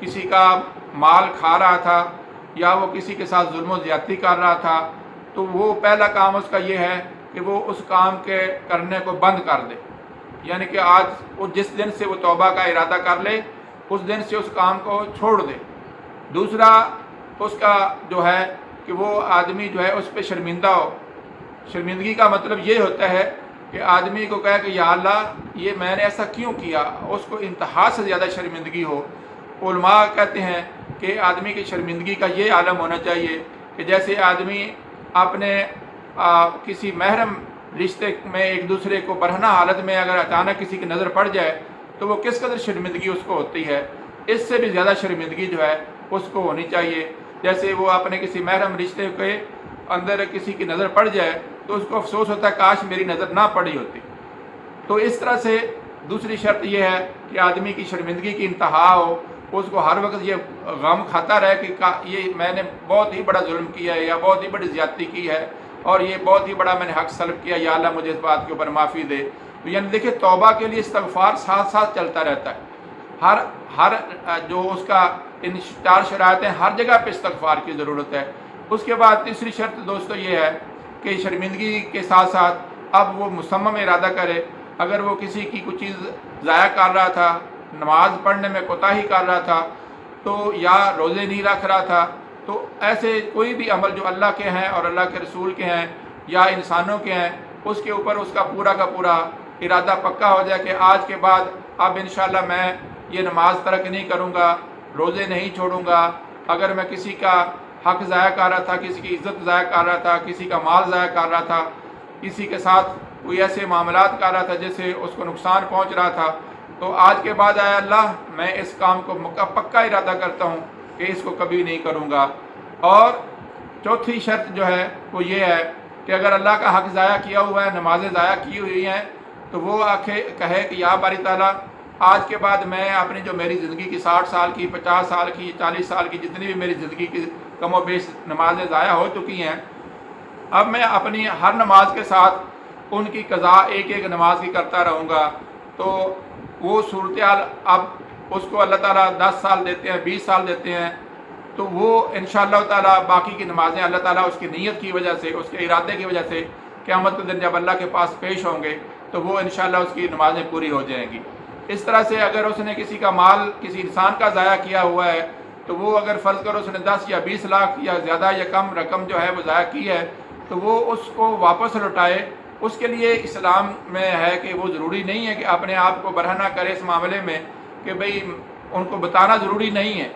کسی کا مال کھا رہا تھا یا وہ کسی کے ساتھ ظلم و زیادتی کر رہا تھا، تو وہ پہلا کام اس کا یہ ہے کہ وہ اس کام کے کرنے کو بند کر دے، یعنی کہ آج وہ جس دن سے وہ توبہ کا ارادہ کر لے اس دن سے اس کام کو چھوڑ دے۔ دوسرا اس کا جو ہے کہ وہ آدمی جو ہے اس پہ شرمندہ ہو۔ شرمندگی کا مطلب یہ ہوتا ہے کہ آدمی کو کہے کہ یا اللہ یہ میں نے ایسا کیوں کیا، اس کو انتہا سے زیادہ شرمندگی ہو۔ علماء کہتے ہیں کہ آدمی کی شرمندگی کا یہ عالم ہونا چاہیے کہ جیسے آدمی اپنے کسی محرم رشتے میں ایک دوسرے کو برہنہ حالت میں اگر اچانک کسی کی نظر پڑ جائے تو وہ کس قدر شرمندگی اس کو ہوتی ہے، اس سے بھی زیادہ شرمندگی جو ہے اس کو ہونی چاہیے۔ جیسے وہ اپنے کسی محرم رشتے کے اندر کسی کی نظر پڑ جائے تو اس کو افسوس ہوتا ہے کاش میری نظر نہ پڑی ہوتی۔ تو اس طرح سے دوسری شرط یہ ہے کہ آدمی کی شرمندگی کی انتہا ہو، اس کو ہر وقت یہ غم کھاتا رہے کہ یہ میں نے بہت ہی بڑا ظلم کیا ہے یا بہت ہی بڑی زیادتی کی ہے اور یہ بہت ہی بڑا میں نے حق سلب کیا، یا اللہ مجھے اس بات کے اوپر معافی دے۔ تو یعنی دیکھیں توبہ کے لیے استغفار ساتھ ساتھ چلتا رہتا ہے۔ ہر جو اس کا ان 4 شرائط ہیں ہر جگہ پہ استغفار کی ضرورت ہے۔ اس کے بعد تیسری شرط دوستو یہ ہے کہ شرمندگی کے ساتھ ساتھ اب وہ مصمم ارادہ کرے، اگر وہ کسی کی کچھ چیز ضائع کر رہا تھا، نماز پڑھنے میں کوتاہی کر رہا تھا تو یا روزے نہیں رکھ رہا تھا، تو ایسے کوئی بھی عمل جو اللہ کے ہیں اور اللہ کے رسول کے ہیں یا انسانوں کے ہیں اس کے اوپر اس کا پورا ارادہ پکا ہو جائے کہ آج کے بعد اب انشاءاللہ میں یہ نماز ترک نہیں کروں گا، روزے نہیں چھوڑوں گا۔ اگر میں کسی کا حق ضائع کر رہا تھا، کسی کی عزت ضائع کر رہا تھا، کسی کا مال ضائع کر رہا تھا، کسی کے ساتھ کوئی ایسے معاملات کر رہا تھا جس سے اس کو نقصان پہنچ رہا تھا، تو آج کے بعد اے اللہ میں اس کام کو پکا ارادہ کرتا ہوں کہ اس کو کبھی نہیں کروں گا۔ اور چوتھی شرط جو ہے وہ یہ ہے کہ اگر اللہ کا حق ضائع کیا ہوا ہے، نمازیں ضائع کی ہوئی ہیں، تو وہ کہے کہ یا باری تعالیٰ آج کے بعد میں اپنی جو میری زندگی کی 60 سال کی، 50 سال کی، 40 سال کی جتنی بھی میری زندگی کی کم و بیش نمازیں ضائع ہو چکی ہیں، اب میں اپنی ہر نماز کے ساتھ ان کی قضا ایک ایک نماز کی کرتا رہوں گا۔ تو وہ صورتحال اب اس کو اللہ تعالیٰ 10 سال دیتے ہیں، 20 سال دیتے ہیں، تو وہ انشاءاللہ تعالیٰ باقی کی نمازیں اللہ تعالیٰ اس کی نیت کی وجہ سے، اس کے ارادے کی وجہ سے قیامت کے دن جب اللہ کے پاس پیش ہوں گے تو وہ انشاءاللہ اس کی نمازیں پوری ہو جائیں گی۔ اس طرح سے اگر اس نے کسی کا مال کسی انسان کا ضائع کیا ہوا ہے تو وہ اگر فرض کرو اس نے 10 یا 20 لاکھ یا زیادہ یا کم رقم جو ہے وہ ضائع کی ہے تو وہ اس کو واپس لوٹائے۔ اس کے لیے اسلام میں ہے کہ وہ ضروری نہیں ہے کہ اپنے آپ کو برہنہ کرے اس معاملے میں کہ بھئی ان کو بتانا ضروری نہیں ہے،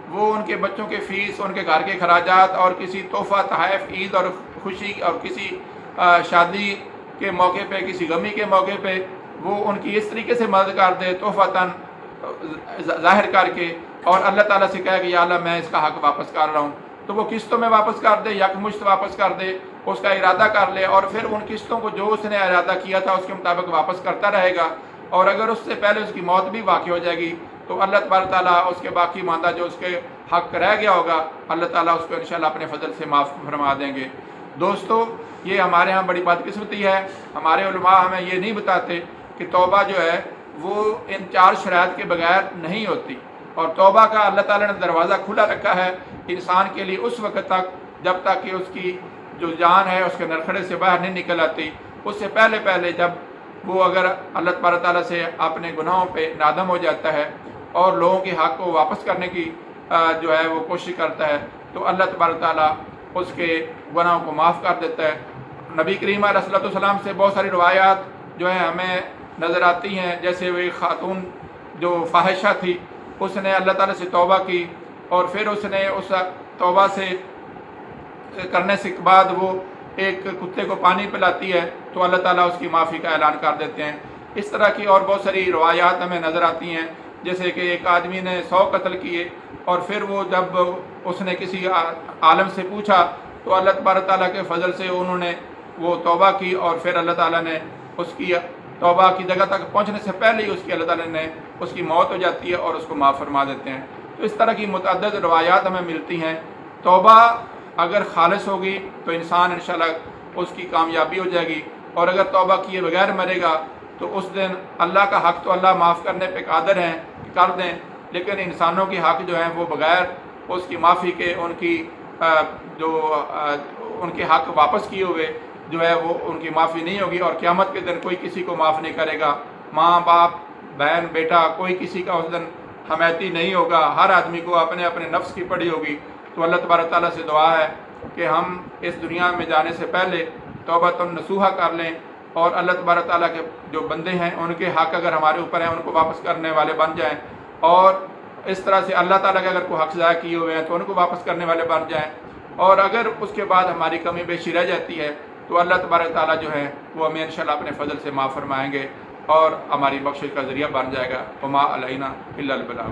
وہ ان کے بچوں کے فیس، ان کے گھر کے خراجات اور کسی تحفہ تحائف عید اور خوشی اور کسی شادی کے موقع پہ، کسی غمی کے موقع پہ وہ ان کی اس طریقے سے مدد کر دے تحفتاً ظاہر کر کے، اور اللہ تعالیٰ سے کہے کہ یا اللہ میں اس کا حق واپس کر رہا ہوں، تو وہ قسطوں میں واپس کر دے، یکمشت واپس کر دے، اس کا ارادہ کر لے اور پھر ان قسطوں کو جو اس نے ارادہ کیا تھا اس کے مطابق واپس کرتا رہے گا۔ اور اگر اس سے پہلے اس کی موت بھی واقع ہو جائے گی تو اللہ تبارک تعالیٰ اس کے باقی ماندہ جو اس کے حق رہ گیا ہوگا اللہ تعالیٰ اس کو انشاءاللہ اپنے فضل سے معاف فرما دیں گے۔ دوستو یہ ہمارے ہاں بڑی بدقسمتی ہے، ہمارے علماء ہمیں یہ نہیں بتاتے کہ توبہ جو ہے وہ ان 4 شرائط کے بغیر نہیں ہوتی، اور توبہ کا اللہ تعالیٰ نے دروازہ کھلا رکھا ہے انسان کے لیے اس وقت تک جب تک کہ اس کی جو جان ہے اس کے نرخڑے سے باہر نہیں نکل آتی۔ اس سے پہلے جب وہ اگر اللہ تبارک تعالیٰ سے اپنے گناہوں پہ نادم ہو جاتا ہے اور لوگوں کے حق کو واپس کرنے کی جو ہے وہ کوشش کرتا ہے تو اللہ تبارک تعالیٰ اس کے گناہوں کو معاف کر دیتا ہے۔ نبی کریم علیہ الصلوۃ والسلام سے بہت ساری روایات جو ہیں ہمیں نظر آتی ہیں، جیسے وہ ایک خاتون جو فاحشہ تھی اس نے اللہ تعالیٰ سے توبہ کی اور پھر اس نے اس توبہ سے کرنے سے بعد وہ ایک کتے کو پانی پلاتی ہے تو اللہ تعالیٰ اس کی معافی کا اعلان کر دیتے ہیں۔ اس طرح کی اور بہت ساری روایات ہمیں نظر آتی ہیں، جیسے کہ ایک آدمی نے 100 قتل کیے اور پھر وہ جب اس نے کسی عالم سے پوچھا تو اللہ تبارک تعالیٰ کے فضل سے انہوں نے وہ توبہ کی اور پھر اللہ تعالیٰ نے اس کی توبہ کی جگہ تک پہنچنے سے پہلے ہی اس کی اللہ تعالیٰ نے اس کی موت ہو جاتی ہے اور اس کو معاف فرما دیتے ہیں۔ تو اس طرح کی متعدد روایات ہمیں ملتی ہیں۔ توبہ اگر خالص ہوگی تو انسان انشاءاللہ اس کی کامیابی ہو جائے گی، اور اگر توبہ کیے بغیر مرے گا تو اس دن اللہ کا حق تو اللہ معاف کرنے پہ قادر ہیں کہ کر دیں، لیکن انسانوں کے حق جو ہیں وہ بغیر اس کی معافی کے ان کے حق واپس کیے ہوئے جو ہے وہ ان کی معافی نہیں ہوگی، اور قیامت کے دن کوئی کسی کو معاف نہیں کرے گا۔ ماں باپ بہن بیٹا کوئی کسی کا اس دن حمایتی نہیں ہوگا، ہر آدمی کو اپنے اپنے نفس کی پڑی ہوگی۔ تو اللہ تبارک تعالیٰ سے دعا ہے کہ ہم اس دنیا میں جانے سے پہلے توبۃ نصوحہ کر لیں، اور اللہ تبارک تعالیٰ کے جو بندے ہیں ان کے حق اگر ہمارے اوپر ہیں ان کو واپس کرنے والے بن جائیں، اور اس طرح سے اللہ تعالیٰ کے اگر کوئی حق ضائع کیے ہوئے ہیں تو ان کو واپس کرنے والے بن جائیں، اور اگر اس کے بعد ہماری کمی بیشی رہ جاتی ہے تو اللہ تبارک تعالیٰ جو ہے وہ ہمیں انشاءاللہ اپنے فضل سے معاف فرمائیں گے اور ہماری بخشش کا ذریعہ بن جائے گا۔ وما علینا الا البلاغ۔